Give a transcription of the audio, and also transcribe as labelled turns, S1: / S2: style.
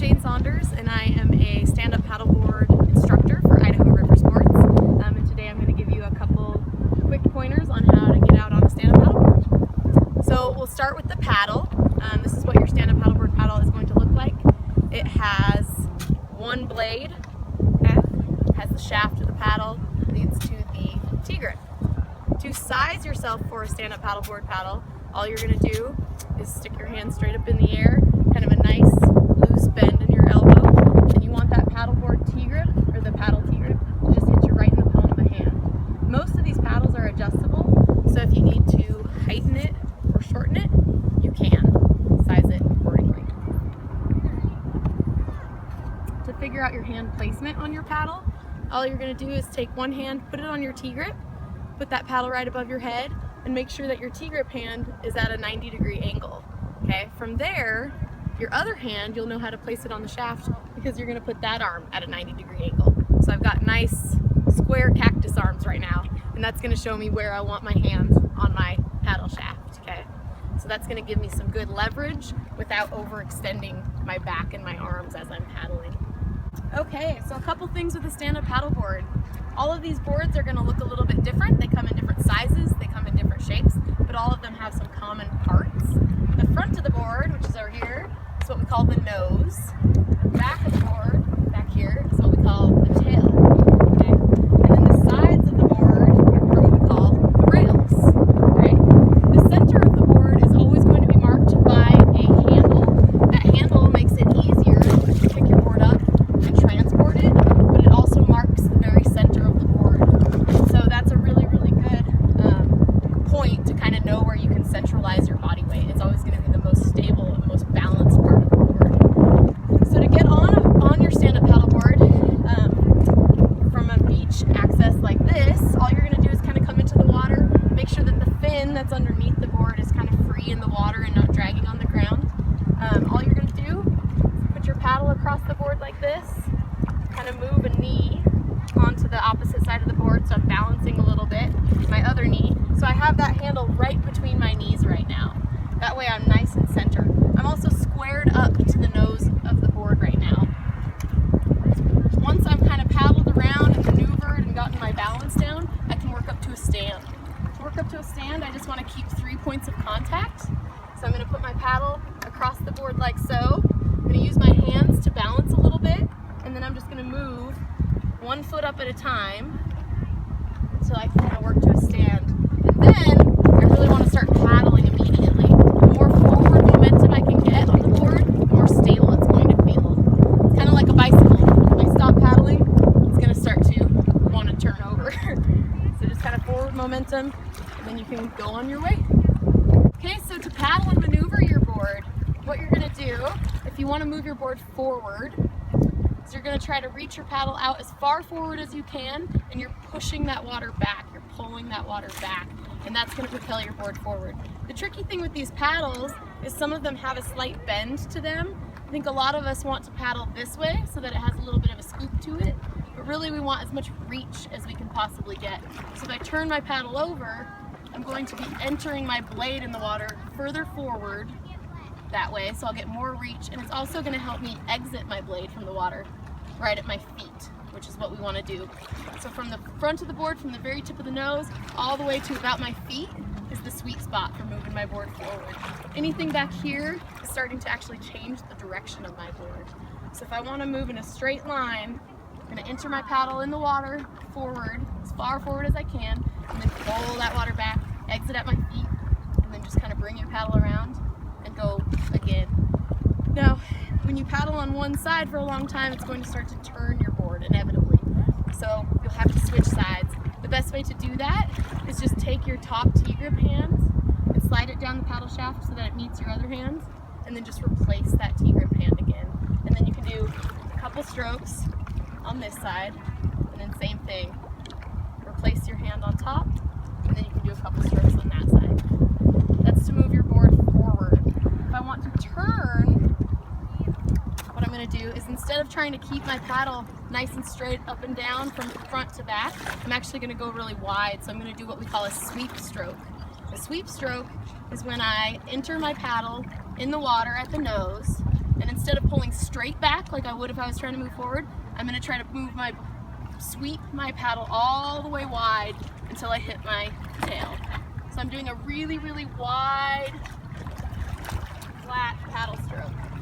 S1: Jayne Saunders, and I am a stand-up paddleboard instructor for Idaho River Sports. And today I'm going to give you a couple quick pointers on how to get out on a stand-up paddleboard. So we'll start with the paddle. This is what your stand-up paddleboard paddle is going to look like. It has one blade, okay? It has the shaft of the paddle that leads to the T-grip. To size yourself for a stand-up paddleboard paddle, all you're going to do is stick your hand straight up in the air, kind of a nice loose bend in your elbow, and you want that paddleboard T-grip, or the paddle T-grip, to just hit you right in the palm of the hand. Most of these paddles are adjustable, so if you need to heighten it or shorten it, you can size it accordingly. To figure out your hand placement on your paddle, all you're going to do is take one hand, put it on your T-grip, put that paddle right above your head, and make sure that your T-grip hand is at a 90-degree angle. Okay, from there, your other hand, you'll know how to place it on the shaft because you're going to put that arm at a 90-degree angle. So I've got nice square cactus arms right now, and that's going to show me where I want my hands on my paddle shaft. Okay, so that's going to give me some good leverage without overextending my back and my arms as I'm paddling. Okay, so a couple things with a stand-up paddleboard. All of these boards are going to look a little bit different. They come in different sizes, they come in different shapes, but all of them have some common parts. The front of the board, which is over here, is what we call the nose. The back of the board, back here, is what we call the tail. Okay? And then the sides of the board are what we call the rails. Okay? The center of the board is always going to be marked by a handle. That handle makes it easier to pick your board up and transport it, but it also marks the very center of the board. So that's a really, really good point to kind of know where you can centralize your body weight. It's always going to be the most stable and the most balanced part of the board. So to get on your stand-up paddleboard from a beach access like this, all you're going to do is kind of come into the water, make sure that the fin that's underneath the board is kind of free in the water and not dragging on the ground. All you're going to do is put your paddle across the board like this, kind of move a knee onto the opposite side of the board, so I'm balancing a little bit, my other knee. So I have that handle right between my knees right now. That way I'm nice and centered. I'm also squared up to the nose of the board right now. Once I've kind of paddled around and maneuvered and gotten my balance down, I can work up to a stand. To work up to a stand, I just want to keep 3 points of contact. So I'm going to put my paddle across the board like so. I'm going to use my hands to balance a little bit, and then I'm just going to move 1 foot up at a time until I can kind of work to a stand. And then I really want to start paddling immediately. The more forward momentum I can get on the board, the more stable it's going to feel. It's kind of like a bicycle. If I stop paddling, it's going to start to want to turn over. So just kind of forward momentum, and then you can go on your way. Okay, so to paddle and maneuver your board, what you're going to do, if you want to move your board forward, is you're going to try to reach your paddle out as far forward as you can, and you're pushing that water back, you're pulling that water back, and that's going to propel your board forward. The tricky thing with these paddles is some of them have a slight bend to them. I think a lot of us want to paddle this way so that it has a little bit of a scoop to it, but really we want as much reach as we can possibly get. So if I turn my paddle over, I'm going to be entering my blade in the water further forward that way, so I'll get more reach, and it's also going to help me exit my blade from the water right at my feet, which is what we want to do. So from the front of the board, from the very tip of the nose, all the way to about my feet is the sweet spot for moving my board forward. Anything back here is starting to actually change the direction of my board. So if I want to move in a straight line, I'm going to enter my paddle in the water forward, as far forward as I can, and then pull that water back, exit at my feet, and then just kind of bring your paddle around and go again. Now, when you paddle on one side for a long time, it's going to start to turn your board inevitably. So you'll have to switch sides. The best way to do that is just take your top T-grip hands and slide it down the paddle shaft so that it meets your other hands, and then just replace that T-grip hand again. And then you can do a couple strokes on this side, and then same thing. Replace your hand on top, and then you can do a couple strokes on that side. That's to move your board forward. If I want to turn, what I'm going to do is, instead of trying to keep my paddle nice and straight up and down from front to back, I'm actually going to go really wide. So I'm going to do what we call a sweep stroke. A sweep stroke is when I enter my paddle in the water at the nose, And instead of pulling straight back like I would if I was trying to move forward, I'm going to try to sweep my paddle all the way wide until I hit my tail. So I'm doing a really, really wide, flat paddle stroke.